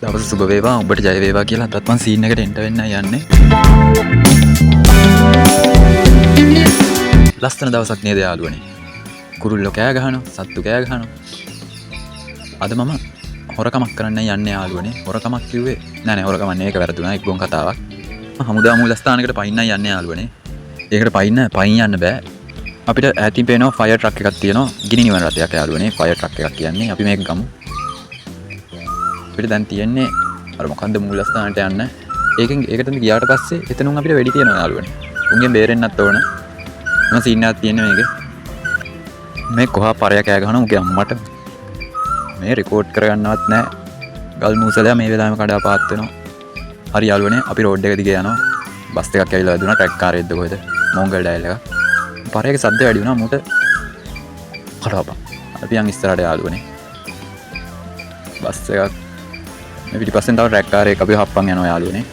දවස සුබ වේවා ඔබට ජය වේවා කියලා අදත් මම සීන් එකට එන්ටර් වෙන්න යන්නේ. ලස්සන දවසක් නේද යාළුවනේ. කුරුල්ලෝ කෑ ගහනවා, සත්තු කෑ ගහනවා. අද මම හොරකමක් කරන්න යන්නේ යාළුවනේ. හොරකමක් කිව්වේ නෑ හොරකම නෙවෙයි, ඒක වැරදුනා. එක් ගොන් කතාවක්. හමුදා මූලස්ථානයකට පයින්න යන්නේ යාළුවනේ. ඒකට පයින් යන්න බෑ. අපිට ඈතින් පේනවා ෆයර් ට්‍රක් එකක් තියෙනවා. ගිනි නිවන රථයක් යාළුවනේ. ෆයර් ට්‍රක් එකක් කියන්නේ. අපි මේක ගමු. අපිට දැන් තියෙන්නේ අර මොකන්ද මූලස්ථානට යන්න. ඒකට ගියාට පස්සේ එතනුන් අපිට වෙඩි තියෙනවා යාළුවනේ. උන්ගෙන් බේරෙන්නත් ඕන. මම සීන් එකක් තියෙන්නේ මේකේ. මේ කොහා පරයා කෑ ගහනවා උගේ අම්මට. මේ රෙකෝඩ් කරගන්නවත් නැහැ. ගල් මූසලයා මේ වෙලාවෙම කඩා පාත් වෙනවා. හරි යාළුවනේ අපි රෝඩ් එක දිගේ යනවා. බස් එකක් ඇවිල්ලා වැදුනා. ට්‍රක් කාරයේද කොහෙද? මොංගල් ඩයල් එක. පරයාගේ සද්ද වැඩි වුණා මූට. කඩාපා. අපි යන් ඉස්සරහට යාළුවනේ. බස් එකක් මේ පිටිපස්සෙන් තව ට්‍රක් කාරයක අපි හප්පන් යනවා යාළුවනේ.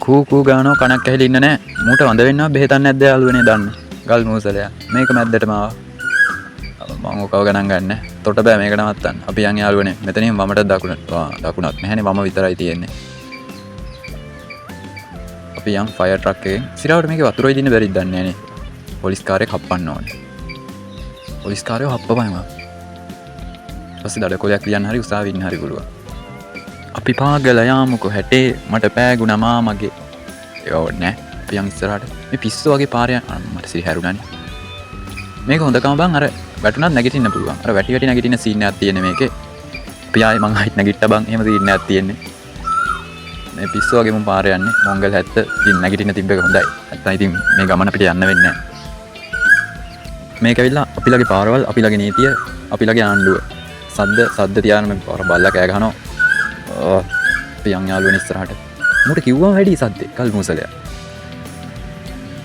කූ ගානෝ කණක් ඇහිලා ඉන්න නැහැ. මූට වඳ වෙන්නව බෙහෙතක් නැද්ද යාළුවනේ දන්න. ගල් මූසලයා. මේක මැද්දටම ආවා. මම ඔකව ගණන් ගන්න. තොට බෑ මේක නවත්තන්න. අපි යන් යාළුවනේ. මෙතනින් වමට දකුණත් නැහැනේ වම විතරයි තියෙන්නේ. අපි යන් ෆයර් ට්‍රක් එකෙන් සිරාවට මේකේ වතුරයි දින්න බැරිද දන්නේ නැහනේ. පොලිස් කාර්යයක් හප්පන්න ඕනේ. පොලිස් කාර්යව හප්පපනවා. පස්සේ දඩ කොලයක් ලියන්න හරි උසාවි ඉන්න හරි පුළුවන්. අපි පාගල යාමුකෝ හැටේ මට පෑගුණා මාමගේ. ඒක ඕනේ නෑ. අපි යන් ඉස්සරහට. මේ පිස්සු වගේ පාරේ මට සිරි හැරුණානේ. මේක හොඳකම බං අර වැටුණත් නැගිටින්න පුළුවන්. අර වැටි නැගිටින සීන් එකක් තියෙන්නේ මේකේ. අපි ආයේ මං ආයිත් නැගිට්ටා බං. එහෙම සීන් එකක් තියෙන්නේ. මේ පිස්සු වගේ මම පාරේ යන්නේ. මොංගල් 70 ඉතින් නැගිටින්න තිබ්බ එක හොඳයි. නැත්නම් ඉතින් මේ ගමන අපිට යන්න වෙන්නේ නෑ. මේක ඇවිල්ලා අපිලගේ පාරවල්, අපිලගේ නීතිය, අපිලගේ ආණ්ඩුව. සද්ද තියාන මේ පාර බල්ලා කෑ ගහනවා. අපි යන් යාළුවනේ ඉස්සරහට. මට කිව්වම වැඩි සද්දේ කල් මූසලයා.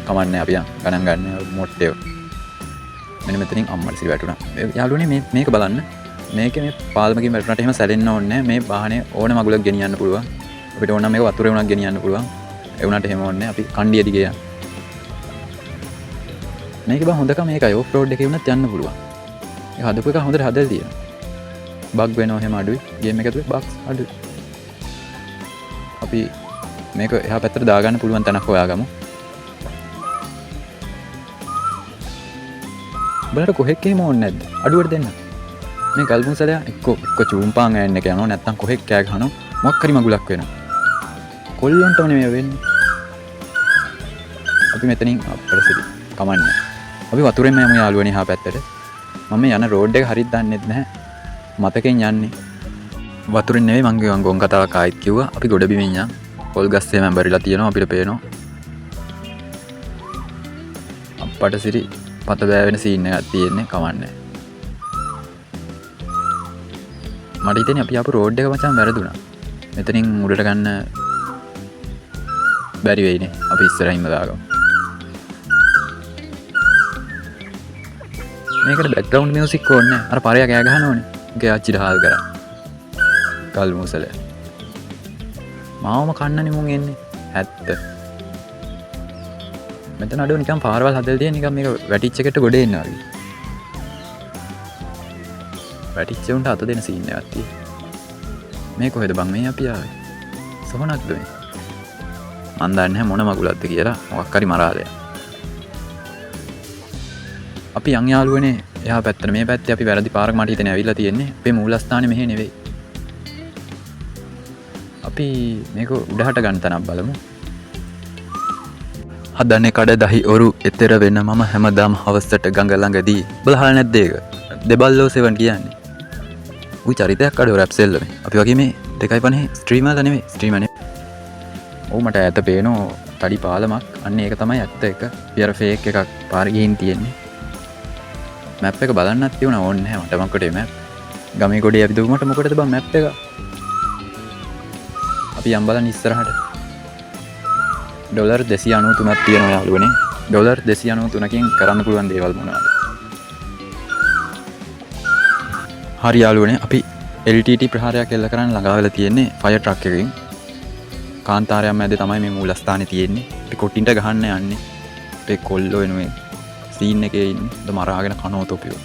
කමන්නේ අපි යන් ගණන් ගන්න මොට්ටේ. මෙන්න මෙතනින් අම්මට සිරි වැටුණා. යාළුවනේ මේක බලන්න. මේකේ මේ පාලමකින් වැටුණාට එහෙම සැලෙන්න ඕනේ නැහැ. මේ වාහනේ ඕන මගුලක් ගෙනියන්න පුළුවන්. අපිට ඕන නම් මේක වතුරේ උනක් ගෙනියන්න පුළුවන්. ඒ උනට එහෙම ඕනේ නැහැ. අපි කණ්ඩිය දිගේ යන්න. මේක බා හොඳකම මේකයි. ඕෆ් රෝඩ් එකේ වුණත් යන්න පුළුවන්. ඒ හදපු එක හොඳට හදලා තියෙනවා. බග් වෙනවා එහෙම අඩුයි. ගේම් එක ඇතුලේ බග්ස් අඩුයි. අපි මේක එහා පැත්තට දාගන්න පුළුවන් තැනක් හොයාගමු. බලන්න කොහෙක් එහෙම ඕනේ නැද්ද? අඩුවට දෙන්න. මේ ගල්මුසලයා එක්ක චූම්පාන් ඇන්න එක යනවා නැත්තම් කොහෙක් කෑ ගහනවා. මොකක් හරි මගුලක් වෙනවා. කොල්ලන්ටම නෙමෙයි වෙන්නේ. අපි මෙතනින් අපිට සිටි කමන්නේ. අපි වතුරෙන්ම යමු යාළුවනේ එහා පැත්තට. මම යන රෝඩ් එක හරියට දන්නෙත් නැහැ. මතකෙන් යන්නේ. වතුරෙන් නෙවෙයි මං ගේ ගොන් කතාවක් ආයිත් කිව්වා. අපි ගොඩ බිමින් යන්. පොල් ගස්සේ මම බරිලා තියෙනවා අපිට පේනවා. අප්පට සිරි පත බෑවෙන සීන් එකක් තියෙන්නේ කමන්නේ. මට හිතෙන්නේ අපි ආපු රෝඩ් එක මචං වැරදුනා. මෙතනින් උඩට ගන්න බැරි වෙයිනේ. අපි ඉස්සරහින්ම දාගමු. මේකට බෑග්ග්‍රවුන්ඩ් මියුසික් ඕනේ නැහැ. අර පරයා කෑ ගහන ඕනේ. ගේ අච්චිට හාල් කරා. කල් මුසල. මාවම කන්නනේ මුන් එන්නේ. 70. මෙතන අඩුව නිකන් පාරවල් හදලා තියෙන නිකන් මේක වැටිච් එකට ගොඩ එන්න වගේ. වැටිච් උන්ට අත දෙන සීන් එකක් තියෙනවා. මේ කොහෙද බං මේ අපි ආවේ? සොහනක්ද මේ? මන් දන්නේ නැහැ මොන මගුලක්ද කියලා. මොකක් හරි මරාදයක්. අපි යන් යාළුවනේ එහා පැත්තට මේ පැත්තේ අපි වැරදි පාරක මට හිතෙන ඇවිල්ලා තියෙන්නේ. අපේ මූලස්ථානේ මෙහෙ නෙවෙයි. අපි මේක උඩහට ගන්න තැනක් බලමු. හදන්නේ කඩ දහි ඔරු එතර වෙන මම හැමදාම හවසට ගඟ ළඟදී. බලහලා නැද්ද ඒක? දෙබල්ලෝ 7 කියන්නේ. උයි චරිතයක් අඩෝ රැප් සෙල්ලමේ. අපි වගේ මේ 2.5 ස්ට්‍රීමර්ලා නෙවෙයි. ස්ට්‍රීමර් නෙවෙයි. ඔව් මට ඈත පේනෝ තඩි පාලමක්. අන්න ඒක තමයි ඇත්ත එක. පියර ෆේක් එකක් පාර ගිහින් තියෙන්නේ. මැප් එක බලන්නත් තියුණා ඕනේ නැහැ මට මොකටද මැප්. ගමේ ගොඩේ අපි දුවමට මොකටද බං මැප් එක? අපි යම් බලන්න ඉස්සරහට. ඩොලර් 293ක් තියෙනවා යාළුවනේ. ඩොලර් 293කින් කරන්න පුළුවන් දේවල් මොනවද? හරි යාළුවනේ අපි LTT ප්‍රහාරයක් එල්ල කරන්න ළඟා වෙලා තියෙන්නේ ෆයර් ට්‍රක් එකකින්. කාන්තාරයක් මැද තමයි මේ මූලස්ථානේ තියෙන්නේ. අපි කොටින්ට ගහන්න යන්නේ. අපේ කොල්ලෝ එනුවේ සීන් එකේ ඉන්නේ. ද මරාගෙන කනෝ තොපියෝ.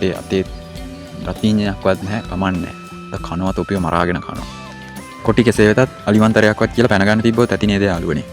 ඒ අතේ රතිඤ්ඤයක්වත් නැහැ කමන්නේ. කනවා තොපිය මරාගෙන කනවා. කොටි කෙසේ වෙතත් අලිවන්තරයක්වත් කියලා පැනගන්න තිබ්බොත් ඇති නේද යාළුවනේ.